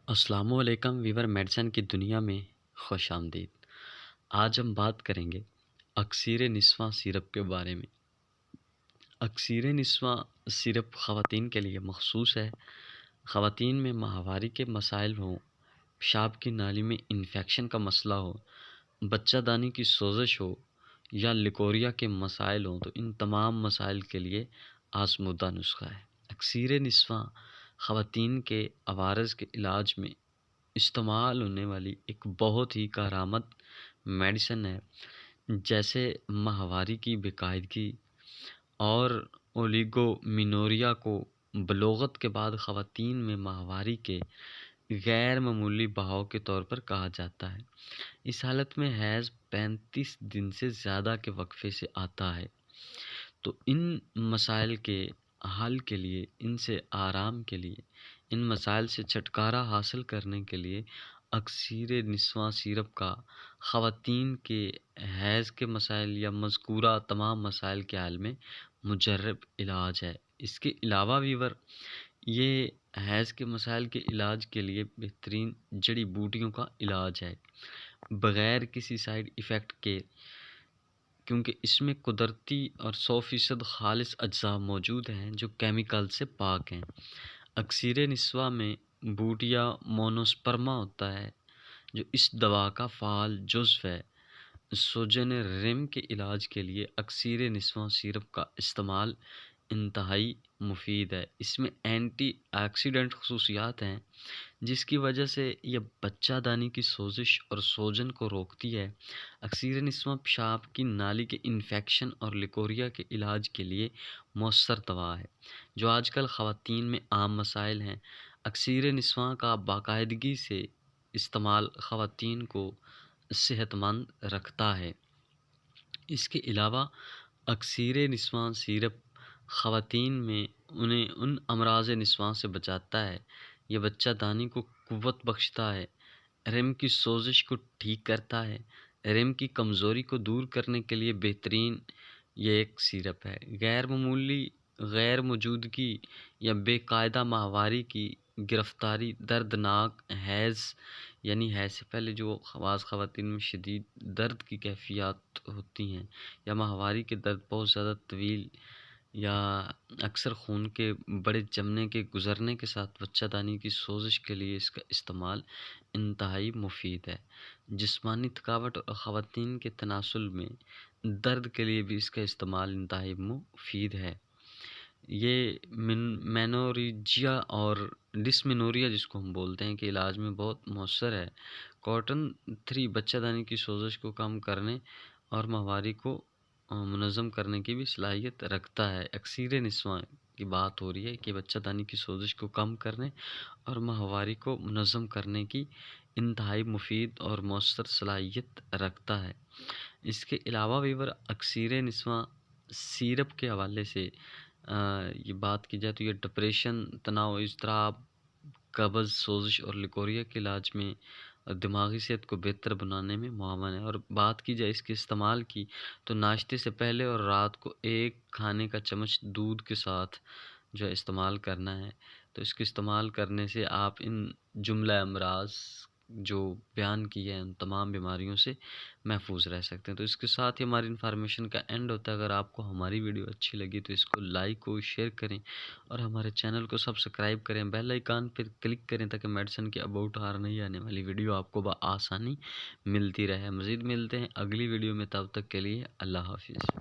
अस्सलामुअलैकुम Weaver medicine की दुनिया में खुशामदीद। आज हम बात करेंगे अक्सीर निस्वां सिरप के बारे में। अक्सीर निस्वां सिरप ख़वातीन के लिए मखसूस है। ख़वातीन में माहवारी के मसाइल हों, पेशाब की नाली में इन्फेक्शन का मसला हो, बच्चादानी की सोजिश हो या लिकोरिया के मसाइल हों, तो इन तमाम मसाइल के लिए आज़मूदा नुस्खा है। अक्सीर निस्वां ख़वातीन के अवारज़ के इलाज में इस्तेमाल होने वाली एक बहुत ही कारआमद मेडिसिन है। जैसे माहवारी की बेकायदगी और ओलिगोमेनोरिया को बलोगत के बाद ख़वातीन में माहवारी के गैर मामूली बहाव के तौर पर कहा जाता है। इस हालत में हैज़ 35 दिन से ज़्यादा के वक्फे से आता है। तो इन मसाइल के हल के लिए, इनसे आराम के लिए, इन मसाइल से छुटकारा हासिल करने के लिए अक्सीर निस्वां सिरप का ख़वातीन के हैज़ के मसाइल या मज़कूरा तमाम मसाइल के हल में मुजर्रब इलाज है। इसके अलावा वीवर ये हैज़ के मसाइल के इलाज के लिए बेहतरीन जड़ी बूटियों का इलाज है, बग़ैर किसी साइड इफ़ेक्ट के, क्योंकि इसमें कुदरती और 100% खालिस अज्जा मौजूद हैं जो केमिकल से पाक हैं। अक्सीर निस्वां में बूटिया मोनोस्पर्मा होता है, जो इस दवा का फ़ाल जुज़्व है। सोजन रिम के इलाज के लिए अक्सीर निस्वां सिरप का इस्तेमाल इंतहाई मुफीद है। इसमें एंटी ऑक्सीडेंट खसूसियात हैं, जिसकी वजह से यह बच्चादानी की सोजिश और सोजन को रोकती है। अक्सीर निस्वां पेशाब की नाली के इन्फेक्शन और लिकोरिया के इलाज के लिए मौसर दवा है, जो आजकल ख़वातीन में आम मसाइल हैं। अक्सीर निस्वां का बाकायदगी से इस्तेमाल ख़वातीन को सेहतमंद रखता है। इसके अलावा अक्सीर निस्वां सिरप ख़वातीन में उन्हें उन अमराज़ निस्वां से बचाता है। यह बच्चादानी को क़ुव्वत बख्शता है, रिम की सोजिश को ठीक करता है। रिम की कमज़ोरी को दूर करने के लिए बेहतरीन ये एक सिरप है। गैर मौजूदगी या बेकायदा माहवारी की गिरफ़्तारी, दर्दनाक हैज़ यानी हैज़ से पहले जो ख़वातीन में शदीद दर्द की कैफ़ियत होती हैं, या माहवारी के दर्द बहुत ज़्यादा तवील या अक्सर खून के बड़े जमने के गुज़रने के साथ बच्चादानी की सोजिश के लिए इसका इस्तेमाल इंतहाई मुफीद है। जिस्मानी थकावट और ख़वातीन के तनासुल में दर्द के लिए भी इसका इस्तेमाल इंतहाई मुफीद है। ये मेनोरेजिया और डिस्मेनोरिया जिसको हम बोलते हैं, कि इलाज में बहुत मौसर है। कॉटन 3 बच्चादानी की सोजिश को कम करने और माहवारी को मुनज़्ज़म करने की भी सलाहियत रखता है। अक्सीर निस्वां की बात हो रही है कि बच्चादानी की सोजिश को कम करने और माहवारी को मुनज़्ज़म करने की इंतहाई मुफीद और मौसर सलाहियत रखता है। इसके अलावा वीवर अक्सीर निस्वां सिरप के हवाले से ये बात की जाए तो ये डिप्रेशन, तनाव, इज़्तिराब, कब्ज़, सोजिश और लिकोरिया के इलाज में दिमागी सेहत को बेहतर बनाने में मुआवन है। और बात की जाए इसके इस्तेमाल की, तो नाश्ते से पहले और रात को 1 खाने का चम्मच दूध के साथ जो है इस्तेमाल करना है। तो इसके इस्तेमाल करने से आप इन जुमला अमराज़ जो बयान किए हैं, उन तमाम बीमारियों से महफूज रह सकते हैं। तो इसके साथ ही हमारी इन्फॉर्मेशन का एंड होता है। अगर आपको हमारी वीडियो अच्छी लगी तो इसको लाइक और शेयर करें, और हमारे चैनल को सब्सक्राइब करें, बेल आइकन पर क्लिक करें, ताकि मेडिसिन की अबाउट हर नई आने वाली वीडियो आपको बआसानी मिलती रहे। मज़ीद मिलते हैं अगली वीडियो में, तब तक के लिए अल्लाह हाफिज़।